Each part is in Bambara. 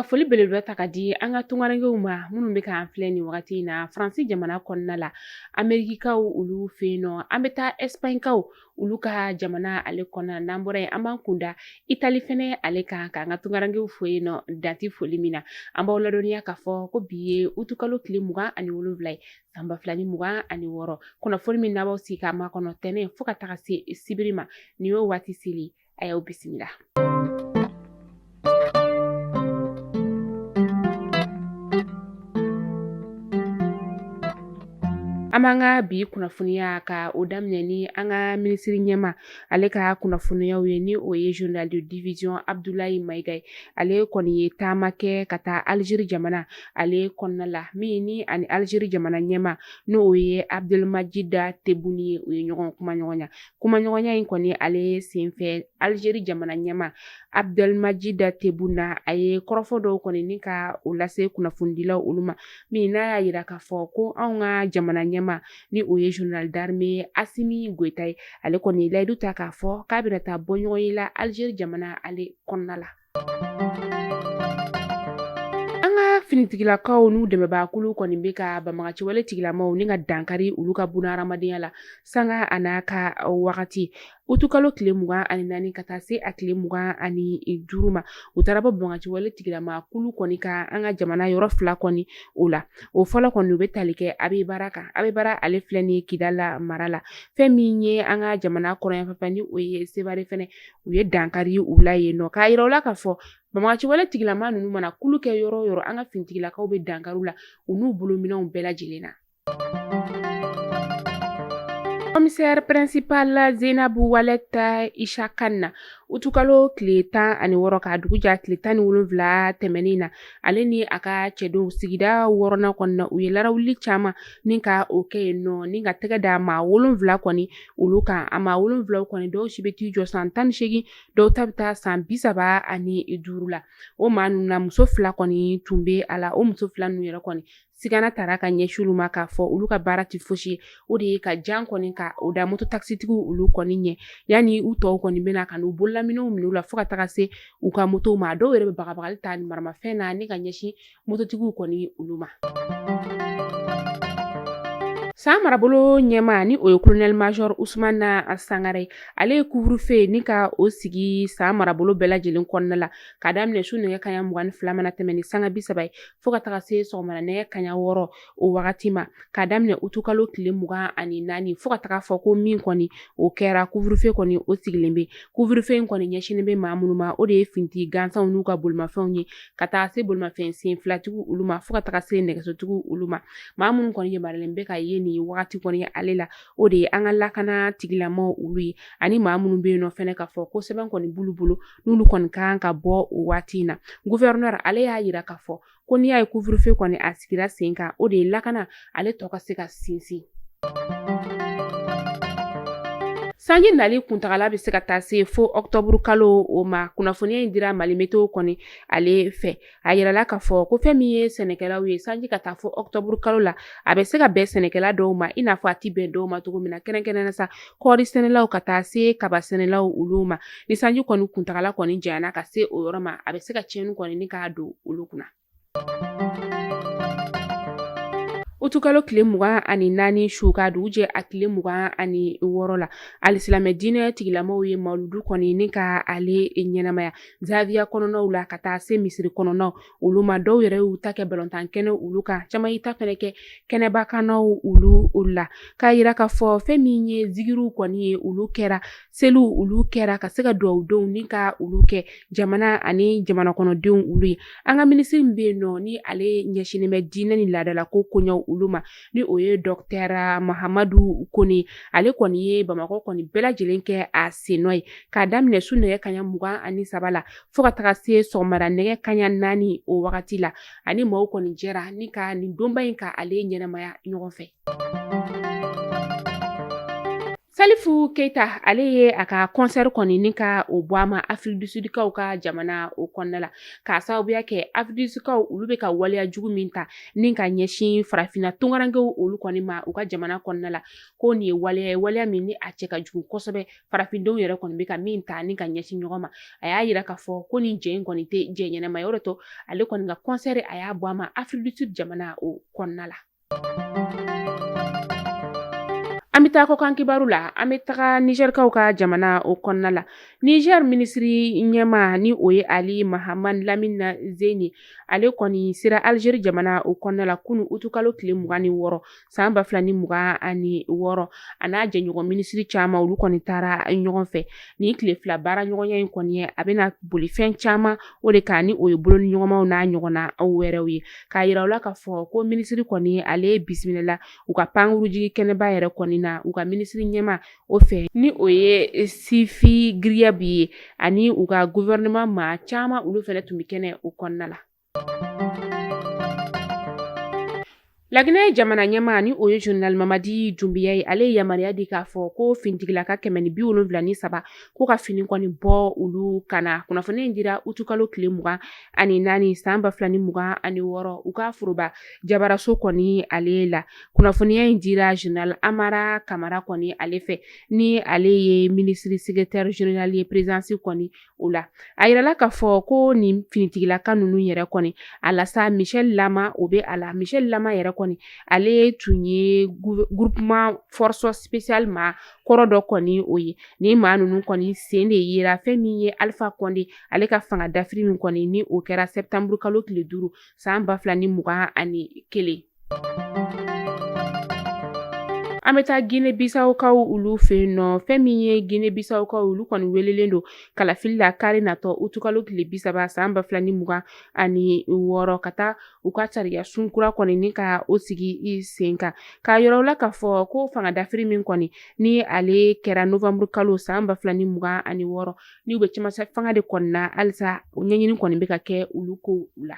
Ka foli belebeleba ta ka di an ka tungarankew ma minnu bɛ k'an filɛ nin wagati in na Faransi jamana kɔnɔna la Amerikikaw olu fɛ yen nɔ an bɛ taa Espagnekaw olu ka jamana ale kɔnɔna na n'an bɔra yen an b'an kunda Itali fɛnɛ ale kan k'an ka tungarankew fo yen nɔ danti foli min na an b'aw ladɔnniya k'a fɔ ko bi ye utukalo tile 27 ye san 2026 kunnafoni min n'a b'aw sigi k'a makɔnɔ tɛnɛ fo ka taga se sibiri ma nin y'o waati seli a y'aw bisimila. An b'an ka bi kunnafoniya ka o daminɛ ni an ka minisiri ɲɛma ale ka kunnafoniyaw ye ni o ye journal de division Abdulayi Mayiga ye ale kɔni ye taama kɛ ka taa Alizeri jamana ale kɔnɔna la min ni ani Alizeri jamana ɲɛma n'o ye Abdelmadjida Tebboune ye o ye ɲɔgɔn kumaɲɔgɔnya in kɔni ale senfɛ Alizeri jamana ɲɛma Abdelmadjida Tebboune a ye kɔrɔfɔ dɔw kɔni ni ka o lase kunnafonidilaw olu ma min n'a y'a yira k'a fɔ ko anw ka jamana ɲɛma ni o ye journal d'armée Assimi Goïta ye ale kɔni layidu ta k'a fɔ k'a bɛna taa bɔ ɲɔgɔn ye la Alizeri jamana ale kɔnɔna la. An ka finitigilakaw n'u dɛmɛbaakulu kɔni bɛ ka banbagaciwale tigilamaw ni ka dankari olu ka bunahadamadenya la sanga a n'a ka wagati utukalo tile 24 ka taa se a tile 25 ma u taara bɔ banbagaciwale tigilamakulu kɔni ka an ka jamana yɔrɔ 2 kɔni o la o fɔlɔ kɔni u bɛ tali kɛ Abibara kan Abibara ale filɛ ni Kidala mara la fɛn min ye an ka jamana kɔnɔyanfan ni o ye Sevare fɛnɛ u ye dankari u la yen nɔ k'a yira u la k'a fɔ banbagaciwale tigilama ninnu mana kulu kɛ yɔrɔ o yɔrɔ an ka finitigilakaw bɛ dankari la u n'u bolominɛw bɛɛ lajɛlen na. Commissaire principal Zeinabu Waleta Isha Kanna utukalo tile 16 ka dugu ja tile 17 tɛmɛnin na ale ni a ka cɛdenw sigida 6nan kɔnɔna u ye larawuli caman ni ka o kɛ yen nɔ ni ka tɛgɛ da maa 7 kɔni olu kan a maa 7 kɔni dɔw si bɛ t'i jɔ san 18 dɔw ta bɛ taa san 35 la o maa ninnu na muso 2 kɔni tun bɛ a la o muso 2 ninnu yɛrɛ kɔni sigana taara ka ɲɛsin olu ma k'a fɔ olu ka baara tɛ fosi ye o de ye ka jan kɔni ka o da moto taxitigiw olu kɔni ɲɛ yanni u tɔw kɔni bɛna ka n'u bololaminɛw minɛ u la fo ka taga se u ka motow ma dɔw yɛrɛ bɛ bagabagali ta ni maramafɛn na ni ka ɲɛsin mototigiw kɔni olu ma. San marabolo ɲɛma ni o ye colonel major Ousmane Sangare ale ye couvre-feu ni ka o sigi san marabolo bɛɛ lajɛlen kɔnɔna la ka daminɛ su nɛgɛ kanɲɛ 22 mana tɛmɛ ni sanga 30 ye fo ka taga se sɔgɔmada nɛgɛ kanɲɛ 6 o wagati ma ka daminɛ utukalo tile 24 fo ka taga fɔ ko min kɔni o kɛra couvre-feu kɔni o sigilen bɛ couvre-feu in kɔni ɲɛsinnen bɛ maa minnu ma o de ye finitigi gansanw n'u ka bolimafɛnw ye ka taga se bolimafɛn sen filatigiw olu ma fo ka taga se nɛgɛsotigiw olu ma maa minnu kɔni yamaruyalen bɛ ka ye nin wagati kɔni ale la o de ye an ka lakana tigilamaw olu ye ani maa minnu bɛ yen nɔ fɛnɛ ka fɔ ko sɛbɛn kɔni bolo n'olu kɔni kan ka bɔ o waati in na gouverneur ale y'a yira k'a fɔ ko n'i y'a ye couvre-feu kɔni a sigira sen kan o de ye lakana ale tɔ ka se ka sinsin. Sanji nali kuntagala bɛ se ka taa se fo octobre kalo o ma kunnafoniya in dira Mali météo kɔni ale fɛ a yirala k'a fɔ ko fɛn min ye sɛnɛkɛlaw ye sanji ka taa fo octobre kalo la a bɛ se ka bɛn sɛnɛkɛla dɔw ma i n'a fɔ a ti bɛn dɔw ma cogo min na kɛrɛnkɛrɛnnenya sa kɔɔri sɛnɛlaw ka taa se kaba sɛnɛlaw olu ma ni sanji kɔni kuntagala kɔni janyana ka se o yɔrɔ ma a bɛ se ka tiɲɛni kɔni ni k'a don olu kunna. Utukalo tile 24 su ka dugu jɛ a tile 26 la alisilamɛ diinɛ tigilamaw ye mawuludu kɔni ni ka ale ɲɛnamaya Zawiya kɔnɔnaw la ka taa se misiri kɔnɔnaw olu ma dɔw yɛrɛ y'u ta kɛ balontan kɛnɛ olu kan caman y'i ta fɛnɛ kɛ kɛnɛbakanaw olu la k'a yira k'a fɔ fɛn min ye zigiriw kɔni ye olu kɛra seliw olu kɛra ka se ka duwawudenw ni ka olu kɛ jamana ani jamana kɔnɔdenw olu ye an ka minisiri bɛ yen nɔ ni ale ɲɛsinnen bɛ diinɛ ni laadala ko koɲɛw olu ma ni o ye Dr Mahamadu Kone ale kɔni ye Bamakɔ kɔni bɛɛ lajɛlen kɛ a senɔ ye k'a daminɛ su nɛgɛ kanɲɛ 23 la fo ka taga se sɔgɔmada nɛgɛ kanɲɛ 4 o wagati la ani maaw kɔni jɛra ni ka nin donba in ka ale ɲɛnamaya ɲɔgɔn fɛ. Salifu Keita ale ye a ka concert kɔni ni ka o bɔ a ma Afrique du Sud kaw ka jamana o kɔnɔna la k'a sababuya kɛ Afrique du Sud kaw olu bɛ ka waleya jugu min ta ni ka ɲɛsin farafinna tungarankew olu kɔni ma u ka jamana kɔnɔna la ko nin ye waleya min ni a cɛ ka jugu kosɛbɛ farafindenw yɛrɛ kɔni bɛ ka min ta ni ka ɲɛsin ɲɔgɔn ma a y'a yira k'a fɔ ko nin jɛ in kɔni tɛ jɛ ɲɛnama ye o de to ale kɔni ka concert a y'a bɔ a ma Afrique du Sud jamana o kɔnɔna la. An bɛ taa kɔkan kibaru la an bɛ taga Nigerkaw ka jamana o kɔnɔna la Niger minisiri ɲɛma ni o ye Ali Mahamane Lamine Zeni ale kɔni sera Algérie jamana o kɔnɔna la kunu utukalo tile 26 san 2026 a n'a jɛɲɔgɔn minisiri caman olu kɔni taara ɲɔgɔn fɛ ni tile fila baara ɲɔgɔnya in kɔni ye a bɛna boli fɛn caman o de kan ni o ye bolo ni ɲɔgɔnmaw n'a ɲɔgɔnna wɛrɛw ye k'a yira u la k'a fɔ ko minisiri kɔni ale ye bisimila u ka pankurujigi kɛnɛba yɛrɛ kɔni na u ka minisiri ɲɛma o fɛ ni o ye Sifi Griyabi ye ani u ka gouvernement maa caman olu fɛnɛ tun bɛ kɛnɛ o kɔnɔna la. Laginɛ jamana ɲɛma ni o ye General Mamadi Doumbouya ye ale ye yamaruya di k'a fɔ ko finitigilaka 173 ko ka fini kɔni bɔ olu kana kunnafoni in dira utukalo tile 24 san 2026 u ka foroba jabaraso kɔni ale la kunnafoniya in dira General Amara Kamara kɔni ale fɛ ni ale ye ministre secrétaire général ye présidence kɔni o la a yirala k'a fɔ ko nin finitigilaka ninnu yɛrɛ kɔni alasa Michel Lama o bɛ a la Michel Lama yɛrɛ kɔni ale tun ye groupement force spéciale ma kɔrɔ dɔ kɔni o ye ni maa ninnu kɔni sen de yera fɛn min ye Alpha Condé ale ka fanga dafiri min kɔni ni o kɛra septembre kalo tile 5 san 2021 an bɛ taa Guinée Bissau kaw olu fɛ yen nɔ fɛn min ye Guinée Bissau kaw olu kɔni welelen don kalafili la kari natɔ utukalo tile 30 san 2026 ka taa u ka sariya sunkura kɔni ni ka o sigi sen kan k'a yira u la k'a fɔ ko fanga dafiri min kɔni ni ale kɛra novembre kalo san 2026 ni u bɛ cɛmancɛ fanga de kɔni na halisa ɲɛɲini kɔni bɛ ka kɛ olu ko la.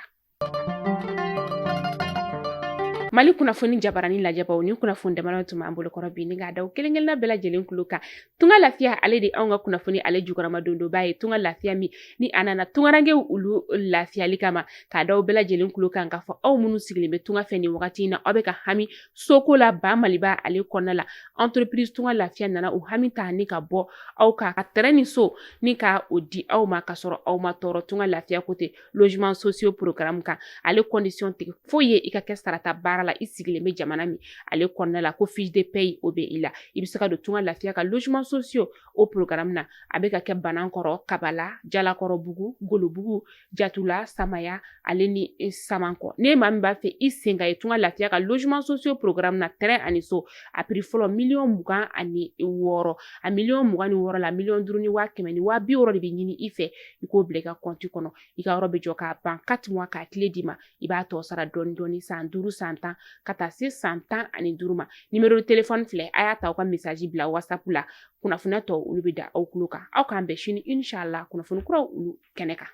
Mali kunnafoni jabarani lajɛbaw ni kunnafoni damadɔ tun b'an bolo kɔrɔ bi ni k'a da kelen-kelenna bɛɛ lajɛlen kulo kan tunga lafiya ale de anw ka kunnafoni ale jukɔrɔma don b'a ye tunga lafiya min ni a nana tungarankew olu lafiyali kama k'a da bɛɛ lajɛlen kulo kan k'a fɔ aw minnu sigilen bɛ tunga fɛ nin wagati in na aw bɛ ka hami soko la ba Maliba ale kɔnɔna la entreprise tunga lafiya nana o hami ta ni ka bɔ aw ka terrain ni so ni ka o di aw ma ka sɔrɔ aw ma tɔɔrɔ tunga lafiya côté logement sociaux programme kan ale condition tigɛ foyi ye i ka kɛ sarata baara la i sigilen bɛ jamana min ale kɔnɔna la ko fiche de paye o bɛ i la i bɛ se ka don tunga lafiya ka logement sociaux o programme na a bɛ ka kɛ Banankɔrɔ Kabala Jalakɔrɔbugu Golobugu Jatula Samaya ale ni Samankɔ ne maa min b'a fɛ i sen ka ye tunga lafiya ka logement sociaux programme na terrain ani so a prix fɔlɔ 26 a 26 la 5,5 ni 60,000 de bɛ ɲini i fɛ i k'o bila i ka compte kɔnɔ i ka yɔrɔ bɛ jɔ k'a ban 4 mois k'a tile d'i ma i b'a tɔ sara dɔɔni dɔɔni san 5 san 10 ka taa se san 15 ma numéro de téléphone filɛ a y'a ta aw ka message bila WhatsApp la kunnafoniya tɔ olu bɛ da aw kulo kan aw k'an bɛn sini inshallah kunnafoni kuraw olu kɛnɛ kan